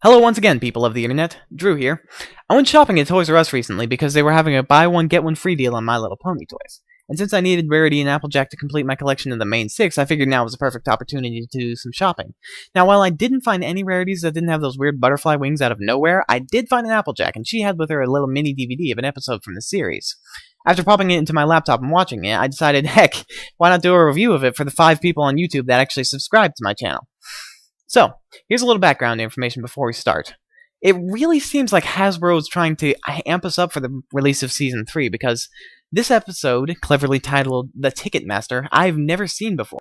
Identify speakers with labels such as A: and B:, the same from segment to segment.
A: Hello once again, people of the internet. Drew here. I went shopping at Toys R Us recently because they were having a buy one get one free deal on My Little Pony toys. And since I needed Rarity and Applejack to complete my collection of the main 6, I figured now was a perfect opportunity to do some shopping. Now, while I didn't find any rarities that didn't have those weird butterfly wings out of nowhere, I did find an Applejack, and she had with her a little mini DVD of an episode from the series. After popping it into my laptop and watching it, I decided, heck, why not do a review of it for the 5 people on YouTube that actually subscribe to my channel. So, here's a little background information before we start. It really seems like Hasbro is trying to amp us up for the release of Season 3, because this episode, cleverly titled The Ticketmaster, I've never seen before.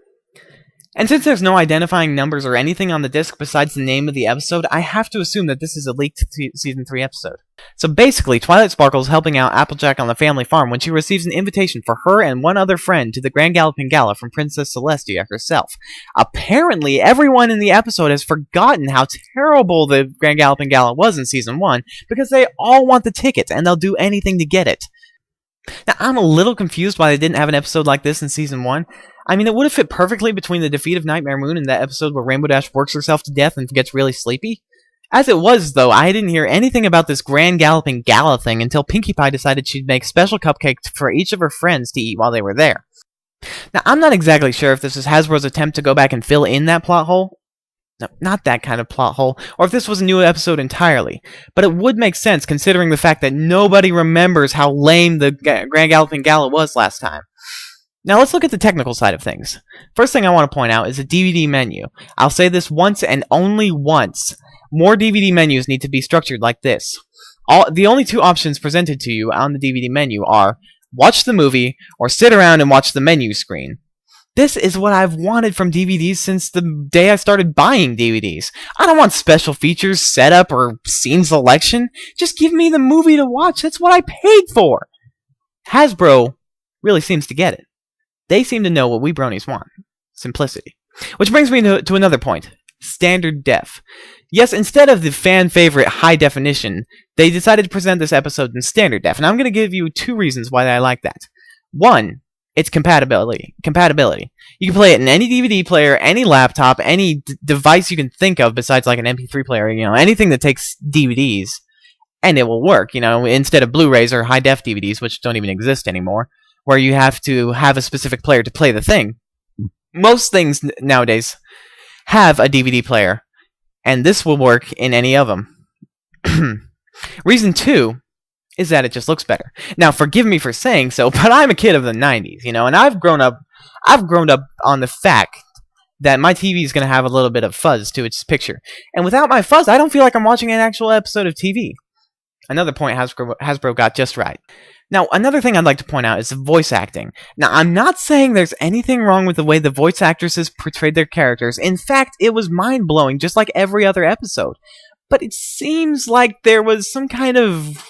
A: And since there's no identifying numbers or anything on the disc besides the name of the episode, I have to assume that this is a leaked Season 3 episode. So basically, Twilight Sparkle's helping out Applejack on the family farm when she receives an invitation for her and one other friend to the Grand Galloping Gala from Princess Celestia herself. Apparently, everyone in the episode has forgotten how terrible the Grand Galloping Gala was in Season 1, because they all want the ticket, and they'll do anything to get it. Now, I'm a little confused why they didn't have an episode like this in Season 1. I mean, it would have fit perfectly between the defeat of Nightmare Moon and that episode where Rainbow Dash works herself to death and gets really sleepy. As it was, though, I didn't hear anything about this Grand Galloping Gala thing until Pinkie Pie decided she'd make special cupcakes for each of her friends to eat while they were there. Now, I'm not exactly sure if this is Hasbro's attempt to go back and fill in that plot hole. No, not that kind of plot hole, or if this was a new episode entirely. But it would make sense considering the fact that nobody remembers how lame the Grand Galloping Gala was last time. Now let's look at the technical side of things. First thing I want to point out is the DVD menu. I'll say this once and only once. More DVD menus need to be structured like this. The only 2 options presented to you on the DVD menu are watch the movie or sit around and watch the menu screen. This is what I've wanted from DVDs since the day I started buying DVDs. I don't want special features, setup, or scene selection. Just give me the movie to watch. That's what I paid for. Hasbro really seems to get it. They seem to know what we bronies want. Simplicity. Which brings me to another point. Standard def. Yes, instead of the fan-favorite high definition, they decided to present this episode in standard def, and I'm going to give you 2 reasons why I like that. 1, it's compatibility. You can play it in any DVD player, any laptop, any device you can think of besides like an MP3 player, anything that takes DVDs, and it will work, instead of Blu-rays or high-def DVDs, which don't even exist anymore, where you have to have a specific player to play the thing. Most things nowadays have a DVD player, and this will work in any of them. Reason 2 is that it just looks better. Now, forgive me for saying so, but I'm a kid of the 90s, and I've grown up on the fact that my TV is going to have a little bit of fuzz to its picture. And without my fuzz, I don't feel like I'm watching an actual episode of TV. Another point Hasbro got just right. Now, another thing I'd like to point out is the voice acting. Now, I'm not saying there's anything wrong with the way the voice actresses portrayed their characters. In fact, it was mind-blowing, just like every other episode. But it seems like there was some kind of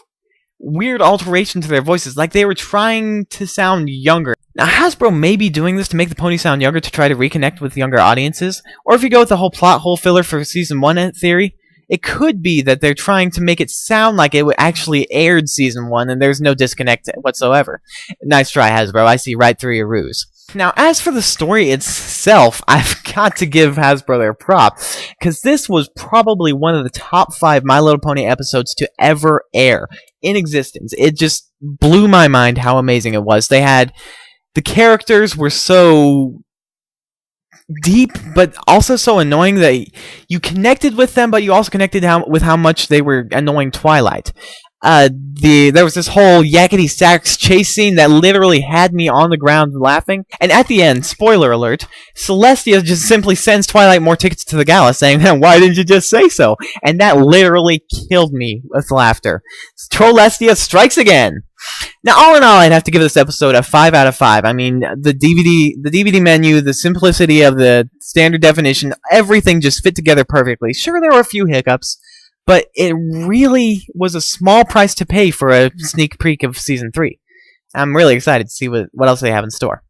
A: weird alteration to their voices, like they were trying to sound younger. Now, Hasbro may be doing this to make the pony sound younger to try to reconnect with younger audiences, or if you go with the whole plot hole filler for Season 1 theory, it could be that they're trying to make it sound like it actually aired Season 1 and there's no disconnect whatsoever. Nice try, Hasbro. I see right through your ruse. Now, as for the story itself, I've got to give Hasbro their props, because this was probably one of the top 5 My Little Pony episodes to ever air in existence. It just blew my mind how amazing it was. The characters were so deep, but also so annoying that you connected with them, but you also connected with how much they were annoying Twilight. There was this whole yakety sax chase scene that literally had me on the ground laughing. And at the end, spoiler alert, Celestia just simply sends Twilight more tickets to the gala, saying, "Why didn't you just say so?" And that literally killed me with laughter. Trollestia strikes again. Now, all in all, I'd have to give this episode a 5 out of 5. I mean, the DVD menu, the simplicity of the standard definition, everything just fit together perfectly. Sure, there were a few hiccups, but it really was a small price to pay for a sneak peek of Season 3. I'm really excited to see what else they have in store.